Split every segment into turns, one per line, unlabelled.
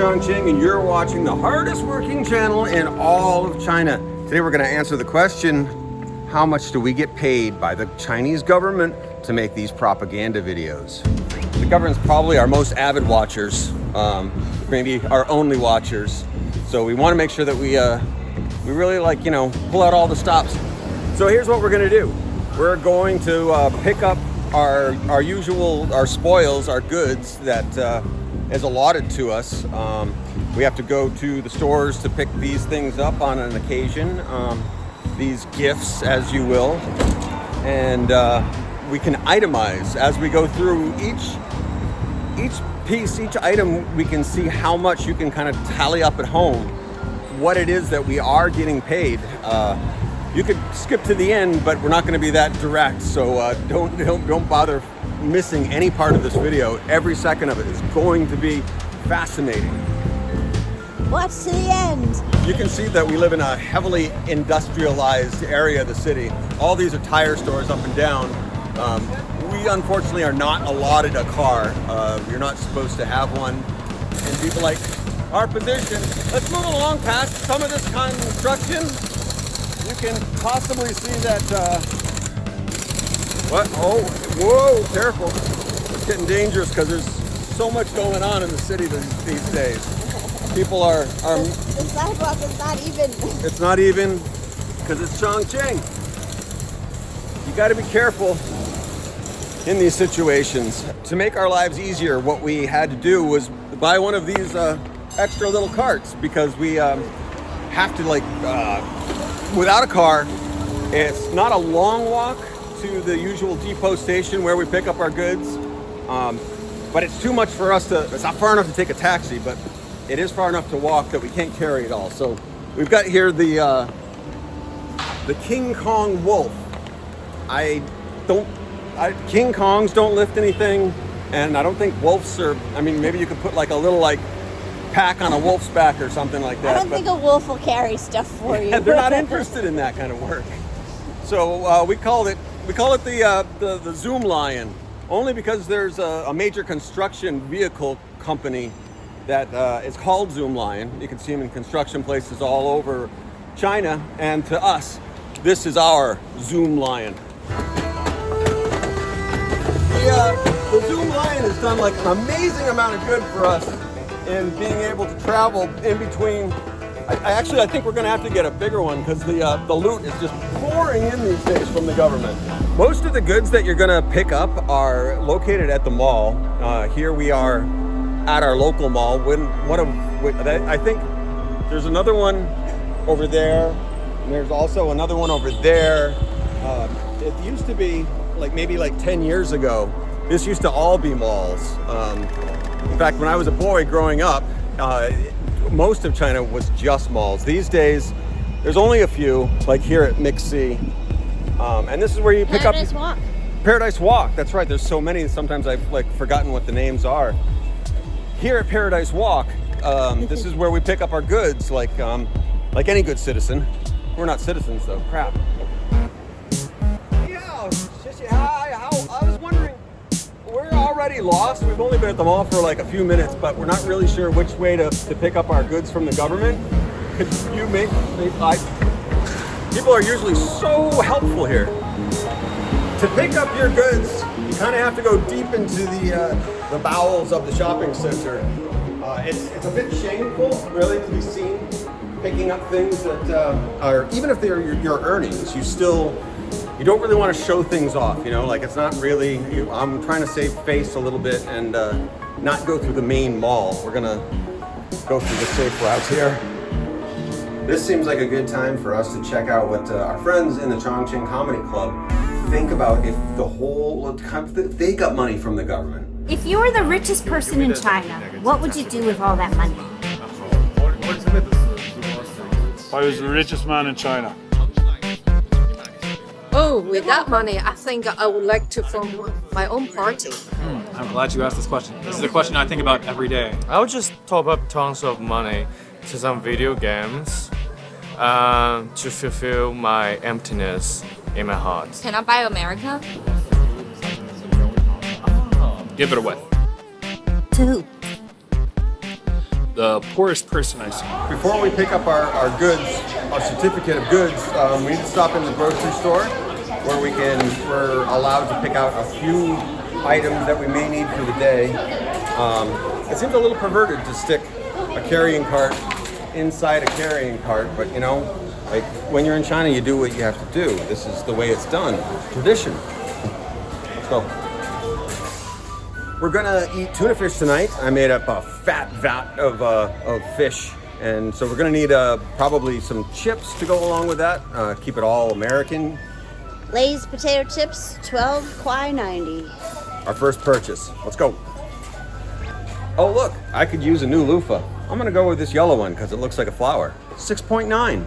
Chongqing, and you're watching the hardest working channel in all of China. Today we're going to answer the question, how much do we get paid by the Chinese government to make these propaganda videos? The government's probably our most avid watchers, maybe our only watchers. So we want to make sure that we really pull out all the stops. So here's what we're going to do. We're going to pick up our spoils, our goods that is allotted to us. We have to go to the stores to pick these things up on an occasion, these gifts, as you will, and we can itemize as we go through each piece, each item. We can see how much you can kind of tally up at home, what it is that we are getting paid. You could skip to the end, but we're not going to be that direct, so don't bother missing any part of this video. Every second of it is going to be fascinating.
Watch to the end.
You can see that we live in a heavily industrialized area of the city. All these are tire stores up and down. We unfortunately are not allotted a car. You're not supposed to have one. And people like our position, let's move along past some of this construction. You can possibly see that, whoa, careful. It's getting dangerous because there's so much going on in the city these days. People are...
The sidewalk is not even.
It's not even because it's Chongqing. You got to be careful in these situations. To make our lives easier, what we had to do was buy one of these extra little carts because we have to without a car, it's not a long walk to the usual depot station where we pick up our goods, but it's too much for us it's not far enough to take a taxi, but it is far enough to walk that we can't carry it all. So we've got here the King Kong wolf. King Kongs don't lift anything, and I don't think wolves are, maybe you could put like a little pack on a wolf's back or something like that.
I don't think a wolf will carry stuff for you.
They're not interested in that kind of work. So we call it the Zoom Lion, only because there's a major construction vehicle company that is called Zoom Lion. You can see them in construction places all over China, and to us, this is our Zoom Lion. The Zoom Lion has done an amazing amount of good for us in being able to travel in between. I think we're going to have to get a bigger one because the loot is just pouring in these days from the government. Most of the goods that you're going to pick up are located at the mall. Here we are at our local mall. I think there's another one over there, and there's also another one over there. It used to be maybe 10 years ago, this used to all be malls. In fact, when I was a boy growing up, most of China was just malls. These days, there's only a few, like here at 𝗵𝟘ci. And this is where you pick up...
Paradise Walk.
Paradise Walk, that's right. There's so many, sometimes I've forgotten what the names are. Here at Paradise Walk, this is where we pick up our goods, like any good citizen. We're not citizens, though. Crap. I was wondering, we're already lost. We've only been at the mall for a few minutes, but we're not really sure which way to pick up our goods from the government. Could you people are usually so helpful here. To pick up your goods, you kind of have to go deep into the bowels of the shopping center. It's a bit shameful, really, to be seen picking up things that are, even if they're your earnings, you don't really want to show things off, it's not really, I'm trying to save face a little bit and not go through the main mall. We're gonna go through the safe routes here. This seems like a good time for us to check out what our friends in the Chongqing Comedy Club think about if they got money from the government.
If you were the richest person in China, what would you do with all that money?
I was the richest man in China.
Oh, with that money, I think I would like to form my own party.
I'm glad you asked this question. This is a question I think about every day.
I would just top up tons of money to some video games to fulfill my emptiness in my heart.
Can I buy America?
Give it away.
To who?
the poorest person I see.
Before we pick up our goods, our certificate of goods, we need to stop in the grocery store where we're allowed to pick out a few items that we may need for the day. It seems a little perverted to stick a carrying cart inside a carrying cart, but you know, like when you're in China, you do what you have to do. This is the way it's done. Tradition. Let's go. We're gonna eat tuna fish tonight. I made up a fat vat of fish, and so we're gonna need probably some chips to go along with that. Keep it all American.
Lay's potato chips, 12.90.
Our first purchase. Let's go. Oh look, I could use a new loofah. I'm gonna go with this yellow one because it looks like a flower. 6.9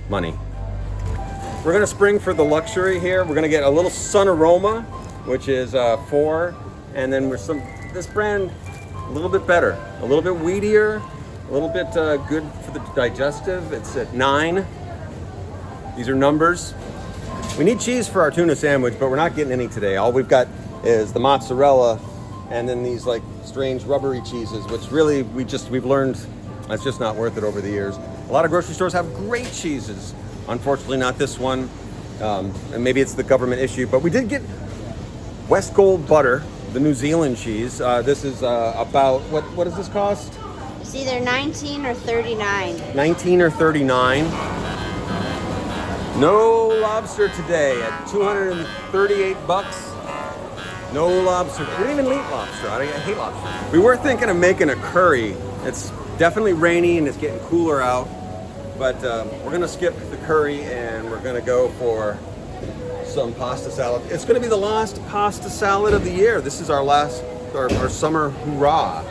money. We're gonna spring for the luxury here. We're gonna get a little Sun Aroma, which is 4. And then this brand, a little bit better, a little bit weedier, a little bit good for the digestive. It's at 9. These are numbers. We need cheese for our tuna sandwich, but we're not getting any today. All we've got is the mozzarella and then these like strange rubbery cheeses, which really we've learned that's just not worth it over the years. A lot of grocery stores have great cheeses. Unfortunately, not this one. And maybe it's the government issue, but we did get West Gold butter, the New Zealand cheese. This is about, what does this cost?
It's either 19 or 39.
19 or 39. No lobster today at 238 bucks. No lobster. We didn't even eat lobster. I hate lobster. We were thinking of making a curry. It's definitely rainy and it's getting cooler out, but we're gonna skip the curry and we're gonna go for some pasta salad. It's going to be the last pasta salad of the year. This is our summer hurrah.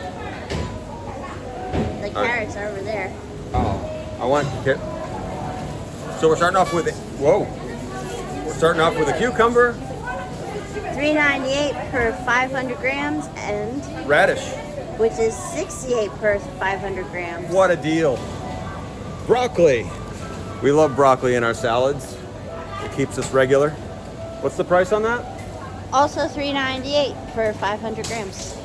The carrots are over there.
Oh, I want it. So we're starting off with We're starting off with a cucumber.
$3.98 per 500 grams, and
Radish.
which is 68 per 500 grams.
What a deal. Broccoli. We love broccoli in our salads. It keeps us regular. What's the price on that?
Also $3.98 per 500 grams.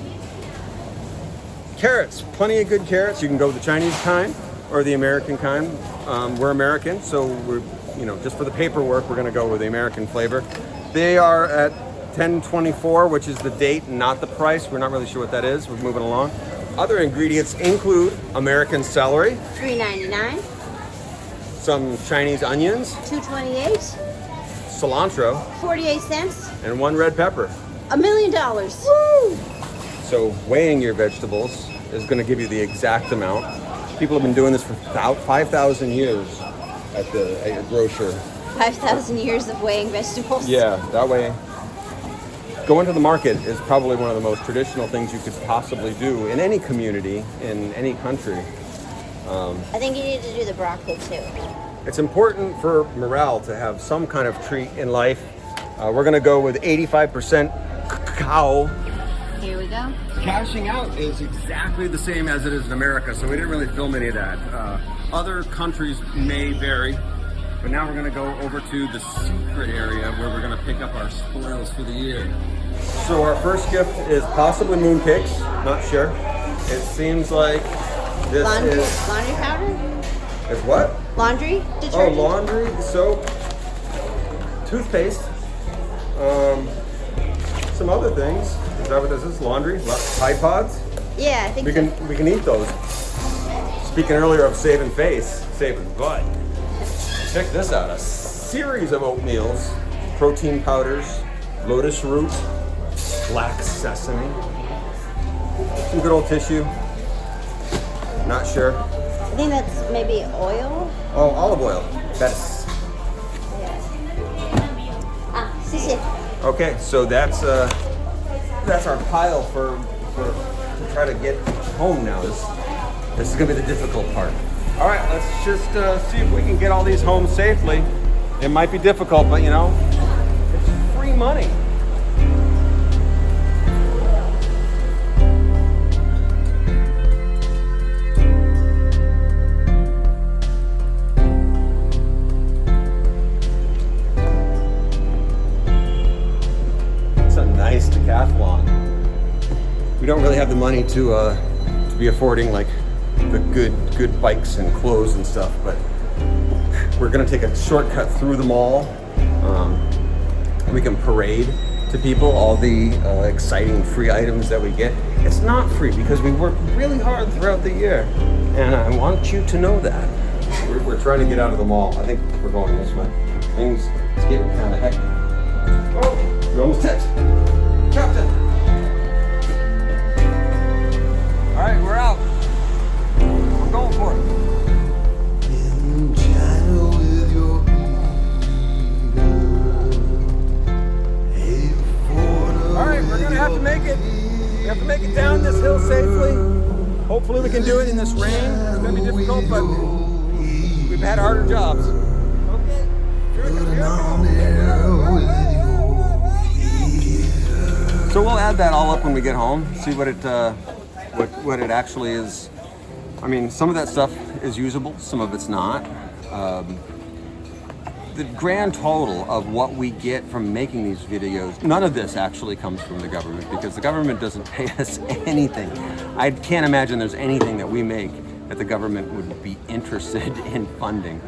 Carrots, plenty of good carrots. You can go with the Chinese kind or the American kind. We're American, so we're, just for the paperwork, we're gonna go with the American flavor. They are at 10.24, which is the date, not the price. We're not really sure what that is. We're moving along. Other ingredients include American celery,
$3.99.
some Chinese onions,
$2.28.
cilantro,
48 cents.
and 1 red pepper.
$1 million. Woo!
So weighing your vegetables is going to give you the exact amount. People have been doing this for 5,000 years at your grocer.
5,000 years of weighing vegetables.
Yeah, that way. Going to the market is probably one of the most traditional things you could possibly do in any community, in any country.
I think you need to do the broccoli too.
It's important for morale to have some kind of treat in life. We're going to go with 85% cacao.
Here we go.
Cashing out is exactly the same as it is in America, so we didn't really film any of that. Other countries may vary, but now we're going to go over to the secret area where we're going to pick up our spoils for the year. So our first gift is possibly mooncakes, not sure. It seems like this
Laundry
is...
powder?
Is what?
Laundry
Oh,
detergent?
laundry, soap, toothpaste, some other things. Is that what this is? Laundry? Tide Pods?
Yeah, I think
We can eat those. Speaking earlier of saving face, saving butt. Check this out, a series of oatmeals, protein powders, lotus root, black sesame, some good old tissue. Not sure.
I think that's maybe oil.
Oh, olive oil. That's
Sissy.
okay. So that's our pile to try to get home now. This is gonna be the difficult part. All right, let's just see if we can get all these home safely. It might be difficult, but it's free money. Nice decathlon. We don't really have the money to be affording like the good bikes and clothes and stuff, but we're gonna take a shortcut through the mall. We can parade to people all the exciting free items that we get. It's not free because we work really hard throughout the year, and I want you to know that. We're trying to get out of the mall. I think we're going this way. It's getting kind of hectic. Oh, we almost hit. Captain. All right, we're out. We're going for it. We're gonna have to make it. We have to make it down this hill safely. Hopefully we can do it in this rain. It's gonna be difficult, but we've had harder jobs. Okay. So we'll add that all up when we get home. See what it actually is. I mean, some of that stuff is usable, some of it's not. The grand total of what we get from making these videos, none of this actually comes from the government because the government doesn't pay us anything. I can't imagine there's anything that we make that the government would be interested in funding.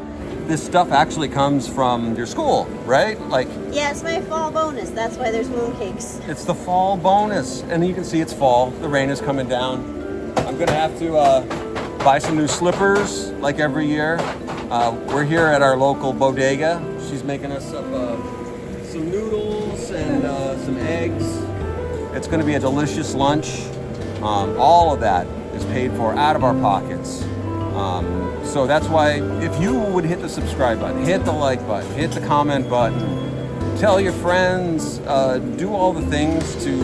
This stuff actually comes from your school, right? Like,
Yeah, it's my fall bonus. That's why there's mooncakes.
it's the fall bonus. And you can see it's fall, the rain is coming down. I'm gonna have to buy some new slippers like every year. We're here at our local bodega. She's making us up some noodles and some eggs. It's going to be a delicious lunch. All of that is paid for out of our pockets. So that's why if you would hit the subscribe button, hit the like button, hit the comment button, tell your friends, do all the things to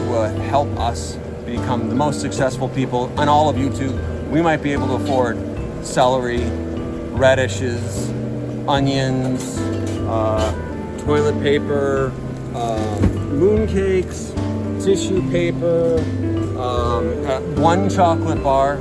help us become the most successful people on all of YouTube. We might be able to afford celery, radishes, onions, toilet paper, mooncakes, tissue paper, one chocolate bar,